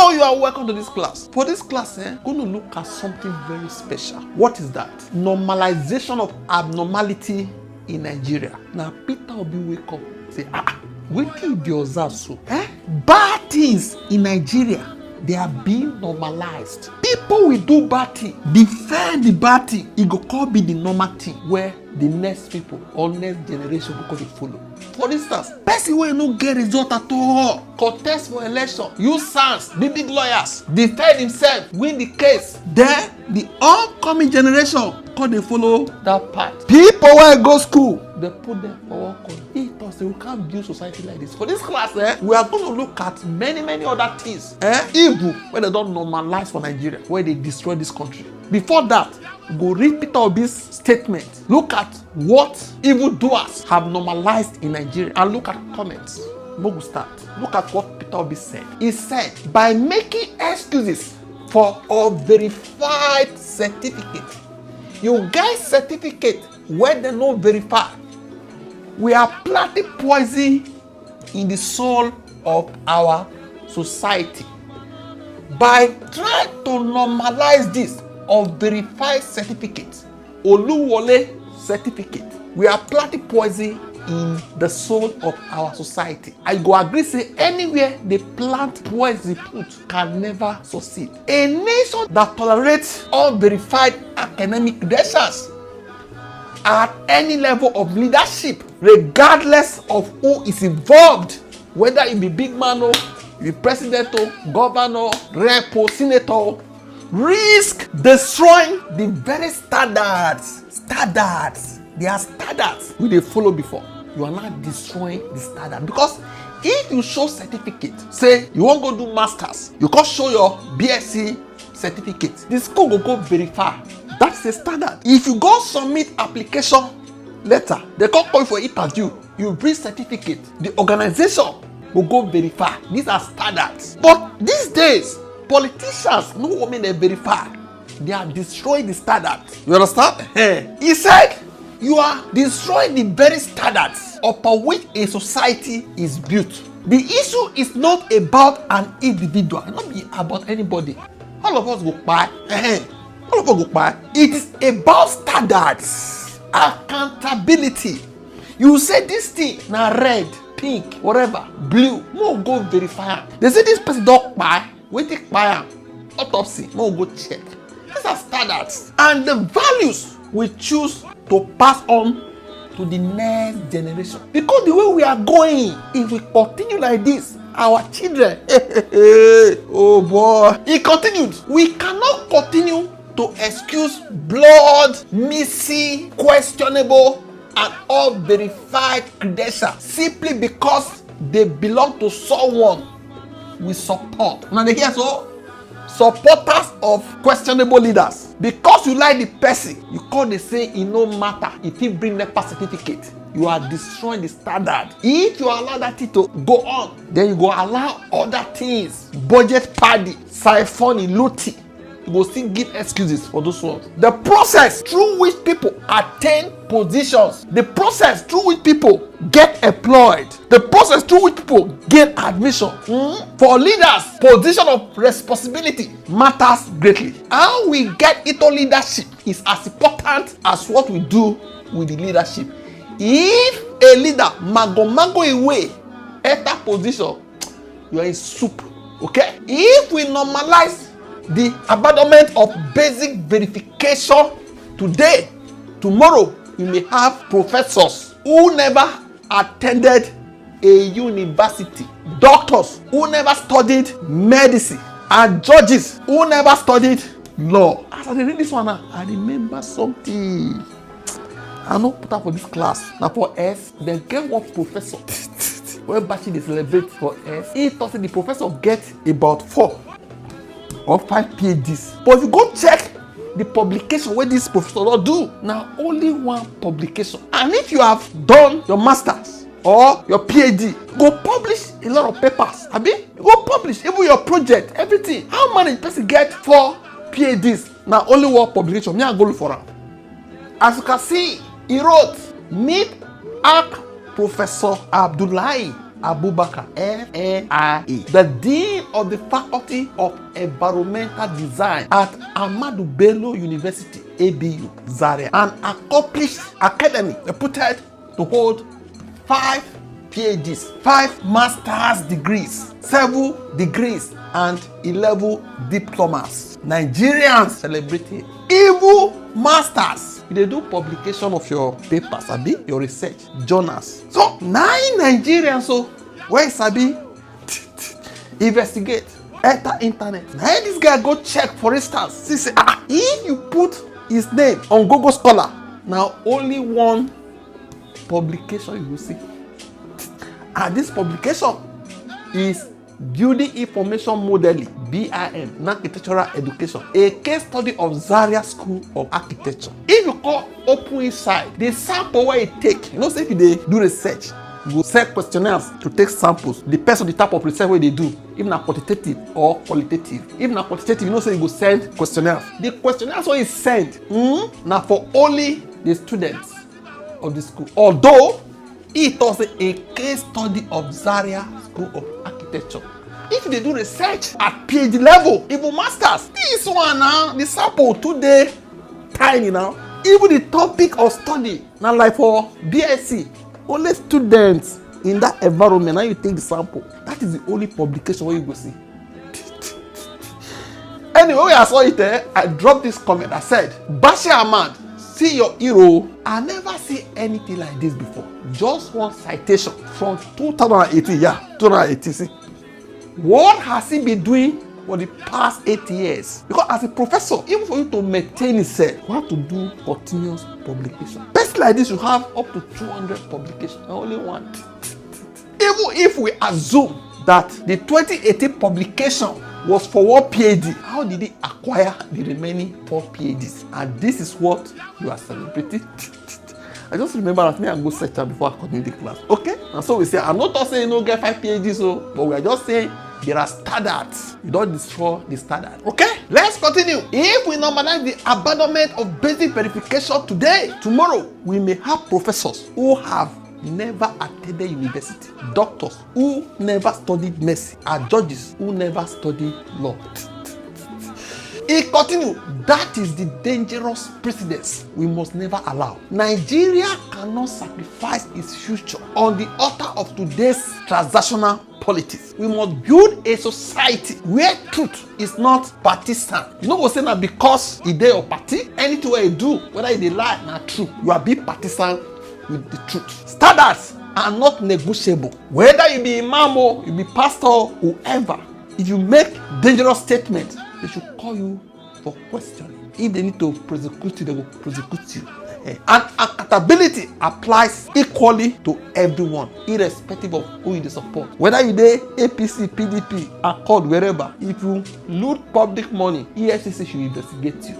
Hello, you are welcome to this class. For this class, we're going to look at something very special. What is that? Normalization of abnormality in Nigeria. Now, Peter Obi wake up, say, wait till the observe so. Bad things in Nigeria, they are being normalized. People will do bad thing, defend the bad thing. It go call be the normal thing where the next people or next generation go dey follow. For instance, person wey no get result at all, contest for election, use SANS, big lawyers, defend himself, win the case. Then the upcoming generation come dey follow that path. People wey go school, they put them for one corner. He thought say we can't build society like this. For this class, we are going to look at many other things. Evil, where they don't normalize for Nigeria, where they destroy this country. Before that, we go read Peter Obi's statement. Look at what evildoers have normalized in Nigeria and look at comments. We'll start. Look at what Peter Obi said. He said, by making excuses for unverified certificate, you get certificate where they no verify. We are planting poison in the soul of our society. By trying to normalize this unverified certificate, Oluwole certificate, we are planting poison in the soul of our society. I go agree say anywhere they plant poison put can never succeed. A nation that tolerates unverified academic credentials at any level of leadership, regardless of who is involved, whether it be big man or the president or governor, rep or senator, risk destroying the very standards. They are standards we dey follow before. You are not destroying the standard, because if you show certificate, say you wan go do masters, you can show your BSc certificate, the school will go verify. That's the standard. If you go submit application letter, they come call you for interview, you bring certificate, the organization will go verify. These are standards. But these days, politicians no women they verify. They are destroying the standards. You understand? He said, you are destroying the very standards upon which a society is built. The issue is not about an individual, not be about anybody. All of us go by. All of us go by. It is about standards, accountability. You say this thing now red, pink, whatever, blue, no go verify. They say this person don't buy, we take buy autopsy, no go check. These are standards, and the values we choose to pass on to the next generation. Because the way we are going, if we continue like this, our children, oh boy, it continued. We cannot continue to excuse blood, missing, questionable, and unverified credentials simply because they belong to someone we support. Now they hear so? Supporters of questionable leaders. Because you like the person, you call the say it no matter if he bring NEPA certificate. You are destroying the standard. If you allow that thing to go on, then you go allow other things. Budget party, siphon, looting. You go still give excuses for those ones. The process through which people attain positions, the process through which people get employed, the process through which people gain admission, for leaders, position of responsibility matters greatly. How we get into leadership is as important as what we do with the leadership. If a leader mago away enter position, you are in soup. Okay? If we normalize the abandonment of basic verification today, tomorrow you may have professors who never attended a university, doctors who never studied medicine, and judges who never studied law. As I read this one now, I remember something. I no put up for this class. Now for S, they get one professor. When Bachi they celebrate for S, he thought the professor get about 4 or 5 PhDs. But if you go check the publication where this professor don't do, now only one publication. And if you have done your masters or your PhD, go publish a lot of papers. Go publish even your project, everything. How many person get 4 PhDs? Now only one publication. Me I go look for am. As you can see, he wrote, meet Ark Professor Abdullahi Abubakar, FNIA, the Dean of the Faculty of Environmental Design at Ahmadu Bello University, ABU, Zaria, an accomplished academic reputed to hold 5 PhDs, 5 master's degrees, 7 degrees, and 11 diplomas. Nigerians celebrating even masters. They do publication of your papers, abi, your research, journals. So 9 Nigerians, so where sabi investigate, enter internet. Now this guy go check, for instance, see say, if you put his name on Google Scholar, now only one publication you will see. And this publication is Building Information Modeling, BIM, in Architectural Education, a case study of Zaria School of Architecture. If you call open inside, the sample where you take, you know, say if they do research, you go send questionnaires to take samples. Depends on the type of research where they do, even quantitative or qualitative. If na quantitative, you know, say you go send questionnaires. The questionnaires what you send, now for only the students of the school. Although it was a case study of Zaria School of Architecture. If they do research at PhD level, even masters, this one now, the sample today tiny now. Even the topic of study, now like for BSc, only students in that environment, now you take the sample. That is the only publication where you go see. Anyway, I saw it there, I dropped this comment. I said, Bashir Ahmad, see your hero. I never see anything like this before. Just one citation from 2018. Yeah, 2018. See, what has he been doing for the past 8 years? Because as a professor, even for you to maintain itself, you have to do continuous publication. Best like this, you have up to 200 publications. I only want. Even if we assume that the 2018 publication was for 1 PhD, how did he acquire the remaining 4 PhDs? And this is what you are celebrating. I just remember that me and go search am before I continue the class. Okay? And so we say, I'm not saying no get 5 PhDs, so, but we are just saying there are standards. You don't destroy the standard. Okay? Let's continue. If we normalize the abandonment of basic verification today, tomorrow we may have professors who have never attended university, doctors who never studied medicine, and judges who never studied law. He continued, that is the dangerous precedence we must never allow. Nigeria cannot sacrifice its future on the altar of today's transactional politics. We must build a society where truth is not partisan. You know what I'm saying? That because e dey your party, anything wey you do, whether e dey lie na true, you are being partisan with the truth. Standards are not negotiable. Whether you be imam or you be pastor or whoever, if you make dangerous statements, they should call you for questioning. If they need to prosecute you, they will prosecute you. And accountability applies equally to everyone, irrespective of who you support. Whether you dey APC, PDP, Accord, wherever, if you loot public money, EFCC should investigate you.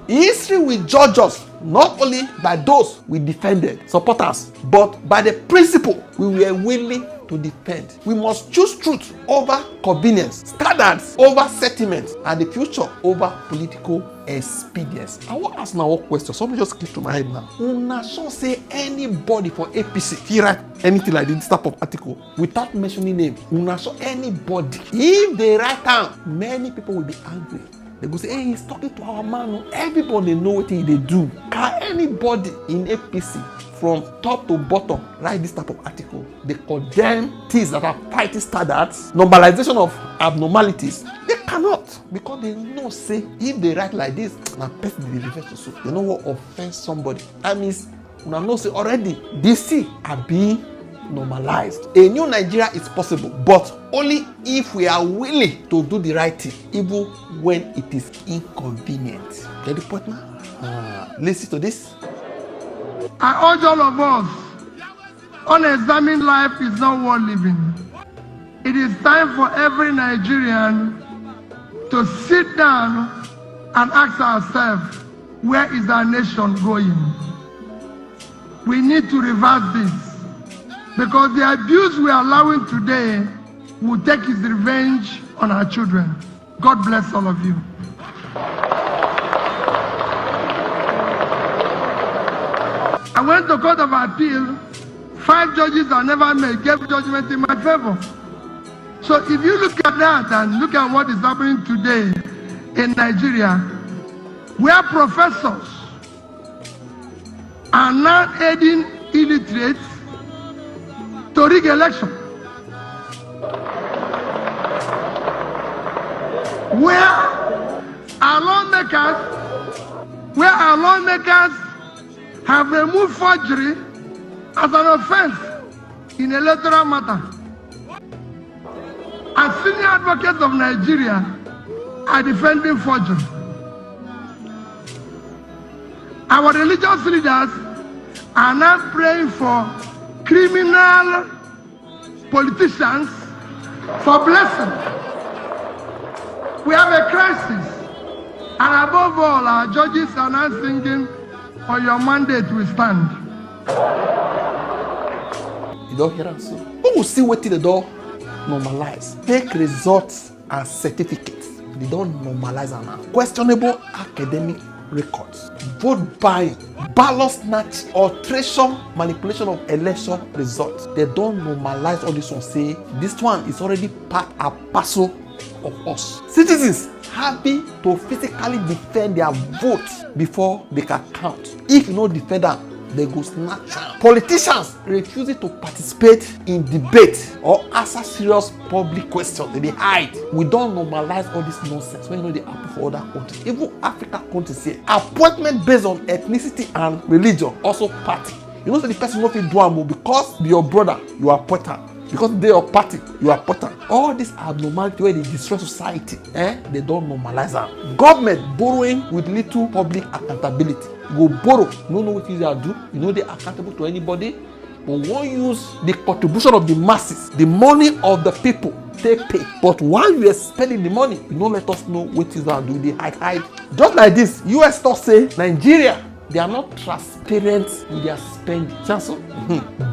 History will judge us not only by those we defended, supporters, but by the principle we were willing to defend. We must choose truth over convenience, standards over sentiments, and the future over political expedience. I want to ask now one question. Something just came to my head now. Una sure say anybody for APC, if you write anything like this type of article without mentioning name, una sure anybody, if they write down, many people will be angry. They go say, hey, he's talking to our man. Everybody know what they do. Can anybody in APC from top to bottom write this type of article? They condemn things that are fighting standards, normalization of abnormalities. They cannot, because they know say if they write like this, na person dey refer to so. They know what offend somebody. That means una know say already DC are being normalized. A new Nigeria is possible, but only if we are willing to do the right thing, even when it is inconvenient. Get the point now? Listen to this. I urge all of us, unexamined life is not worth living. It is time for every Nigerian to sit down and ask ourselves, where is our nation going? We need to reverse this, because the abuse we are allowing today will take its revenge on our children. God bless all of you. I went to Court of Appeal 5 judges that never met gave judgment in my favor. So if you look at that and look at what is happening today in Nigeria, where professors are now aiding illiterates to rig election, where our lawmakers have removed forgery as an offense in electoral matter. As senior advocates of Nigeria are defending forgery. Our religious leaders are now praying for criminal politicians for blessing. We have a crisis, and above all, our judges are now singing, "For your mandate we stand." You don't hear us. Who will see what they don't normalize? Fake results and certificates. They don't normalize them now. Questionable academic records, vote buying, ballot snatch, alteration, manipulation of election results. They don't normalize all this one. Say this one is already part and parcel of us. Citizens having to physically defend their votes before they can count. If you no defend them, they go snatch them. Politicians refusing to participate in debate or answer serious public questions. They hide. We don't normalize all this nonsense when you know they happen for other countries. Even African countries here. Appointment based on ethnicity and religion also party. You know, so the person no fit do am because be your brother, you are important. Because they are party, you are important. All this abnormality where they destroy society, they don't normalize them. Government borrowing with little public accountability. You go borrow, you don't know what you do, you know they're accountable to anybody, but won't use the contribution of the masses, the money of the people, they pay. But while you are spending the money, you don't let us know what you do, they hide. Just like this, US stocks say Nigeria, they are not transparent with their spending.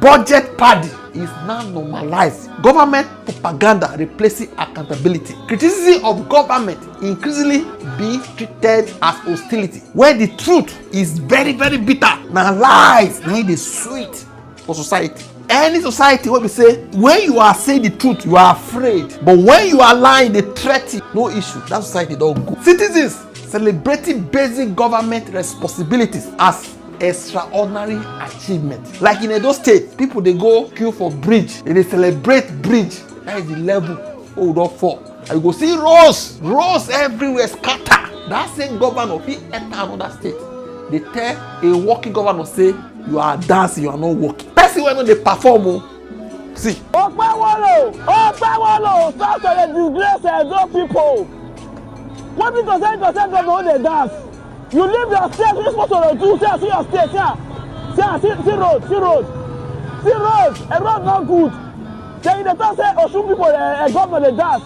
Budget party is now normalized. Government propaganda replacing accountability. Criticism of government increasingly being treated as hostility, where the truth is very, very bitter. Now lies, now it is sweet for society. Any society where we say, when you are saying the truth, you are afraid. But when you are lying, they threaten. No issue. That society don't go. Citizens celebrating basic government responsibilities as extraordinary achievement. Like in Edo State, people they go queue for bridge, they celebrate bridge. That is the level hold up for. And you go see roads everywhere scatter. That same governor, he enter another state. They tell a working governor say, you are dancing, you are not working. Person when they perform, see. Stop to the disgrace Edo people. What is the same of the dance? You leave your state, you're supposed to do, see your state, see road, a road not good. Then you don't say, Osun people, a government, they dance.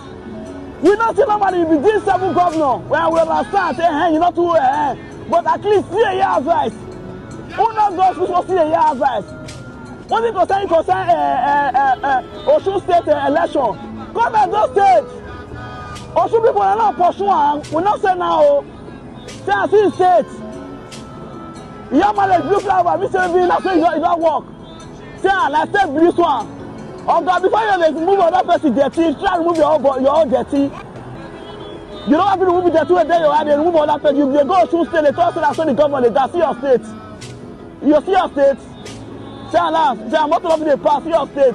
We don't see nobody be this 7 governor, where we understand, hey, you not too, but at least see a year advice. Who not goes supposed to see a year advice? What is the same Osun state election? Come and those states. Osun people are not pursuing, we not say now, say I see states. Yamal blue flower, we say it don't work. Say I say this one. Okay, before you remove another person dirty, try to remove your own dirty. You don't have to remove the dirty and then you have to remove another person. You go to state, they talk to the government, they see your state. You see your state. Say I'm not going to pass your state.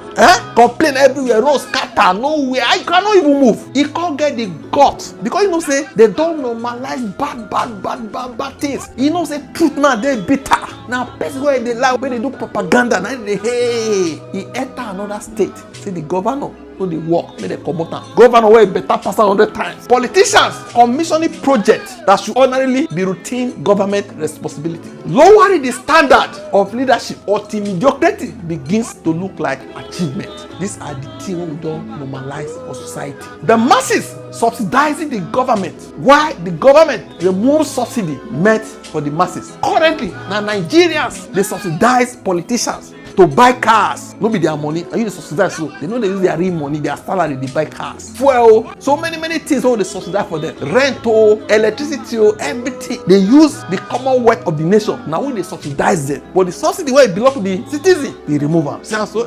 Complain everywhere, road scatter, nowhere. I cannot even move. He can't get the guts. Because you know say, they don't normalize bad things. You know say, truth now, they bitter. Now, person where they lie, where they do propaganda, now they, hey, he enter another state. Say the governor, no they work, make they come out. Governor where better pass 100 times. Politicians commissioning projects that should ordinarily be routine government responsibility. Lowering the standard of leadership or mediocrity begins to look like achievement. These are the things we don't normalize for society. The masses subsidizing the government, while the government removes subsidy meant for the masses. Currently, now Nigerians, they subsidize politicians to buy cars. No be their money. And you dey subsidize so. They know they use their real money, their salary, they buy cars. Fuel, so many things wey dey subsidize for them. Rent, electricity, everything. They use the commonwealth of the nation. Now we dey subsidize them. But the subsidy wey belong to the citizen, they remove am. See am so?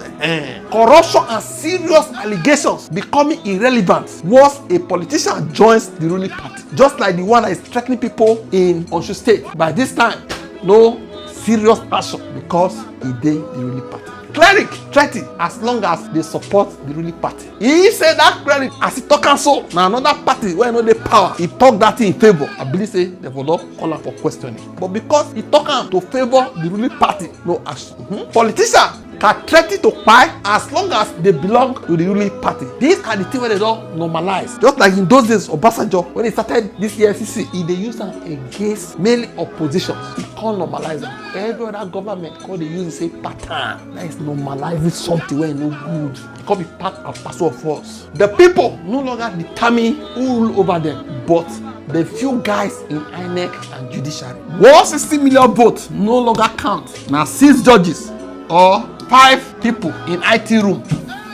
Corruption and serious allegations becoming irrelevant once a politician joins the ruling party. Just like the one that is threatening people in Osun State. By this time, no serious action because he dey the ruling party. Cleric threaten as long as they support the ruling party. He said that cleric as he talk am so na another party wey no dey power. He talk that thing in favour. I believe say dem for don call am for questioning. But because he talk am to favour the ruling party, no action. Politician can threaten to kpai as long as they belong to the ruling party. These are the things wey they don normalize. Just like in those days Obasanjo when he started this EFCC, he dey use am against mainly opposition. He come normalize am. Every other government come dey use the same pattern. That is normalizing something wey no good. It come be part and parcel of us. The people no longer determine who rule over them, but the few guys in INEC and judiciary. 160 million votes no longer count. Na 6 judges or 5 people in IT room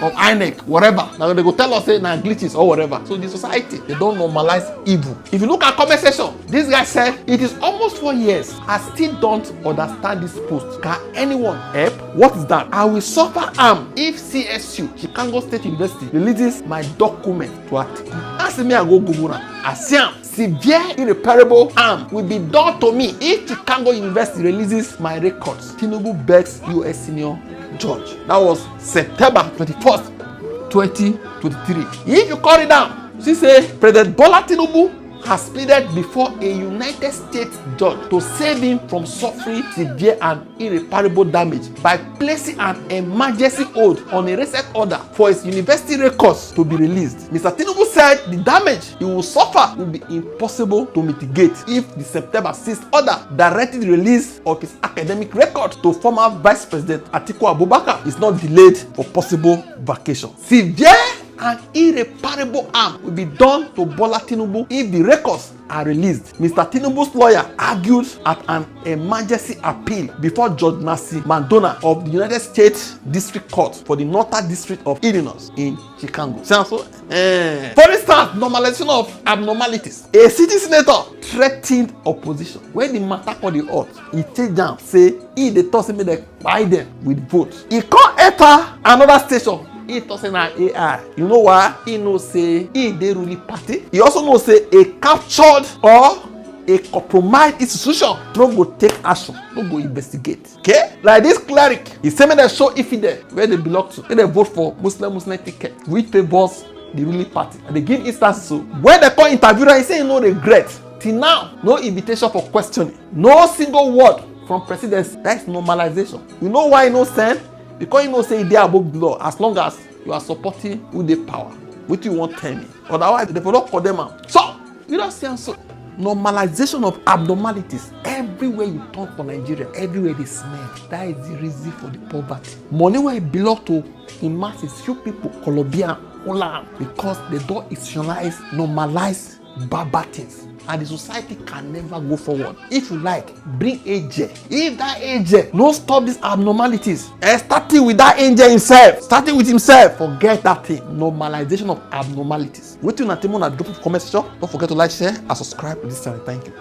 of INEC, whatever. Now they go tell us say na glitches or whatever. So the society, they don't normalize evil. If you look at comment section, this guy said it is almost 4 years. I still don't understand this post. Can anyone help? What is that? I will suffer harm if CSU, Chicago State University, releases my document to Atiku. Ask me, I go Google am. I see am. Severe irreparable harm will be done to me if Chicago University releases my records. Tinubu begs US senior judge. That was September 21st, 2023. If you call it down, she say President Bola Tinubu has pleaded before a United States judge to save him from suffering severe and irreparable damage by placing an emergency hold on a recent order for his university records to be released. Mr. Tinubu said the damage he will suffer will be impossible to mitigate if the September 6th order directing the release of his academic record to former Vice President Atiku Abubakar is not delayed for possible vacation. Severe and irreparable harm will be done to Bola Tinubu if the records are released. Mr. Tinubu's lawyer argued at an emergency appeal before Judge Nancy Mandona of the United States District Court for the Northern District of Illinois in Chicago. For instance, normalization of abnormalities. A city senator threatened opposition. When the matter for the earth, he take down say he dey talk say make dem kpai dem with votes. He come enter another station. He talk say na AI. You know why? He know say he dey ruling party. He also know say a captured or a compromised institution no go take action, no go investigate. Okay? Like this cleric, he say make dem show Ife there where they belong to. Make dem vote for Muslim ticket which favours the ruling party. And they give instances so when they come interview am, he say he no regret. Till now, no invitation for questioning, no single word from presidency. That is normalization. You know why he no send? Because you know say e dey above the law as long as you are supporting who dey power. Wetin you wan tell me? Otherwise, they for don condemn am. So you don see am so. Normalization of abnormalities everywhere you turn for Nigeria, everywhere they smell. That is the reason for the poverty. Money wey belong to in masses, few people, Colombian, Holland, because they don institutionalize, normalize bad things. And the society can never go forward. If you like, bring angel. If that angel no stop these abnormalities, starting with that angel himself, forget that thing. Normalization of abnormalities. Wetin una think una drop for comment section. Don't forget to like, share, and subscribe to this channel. Thank you.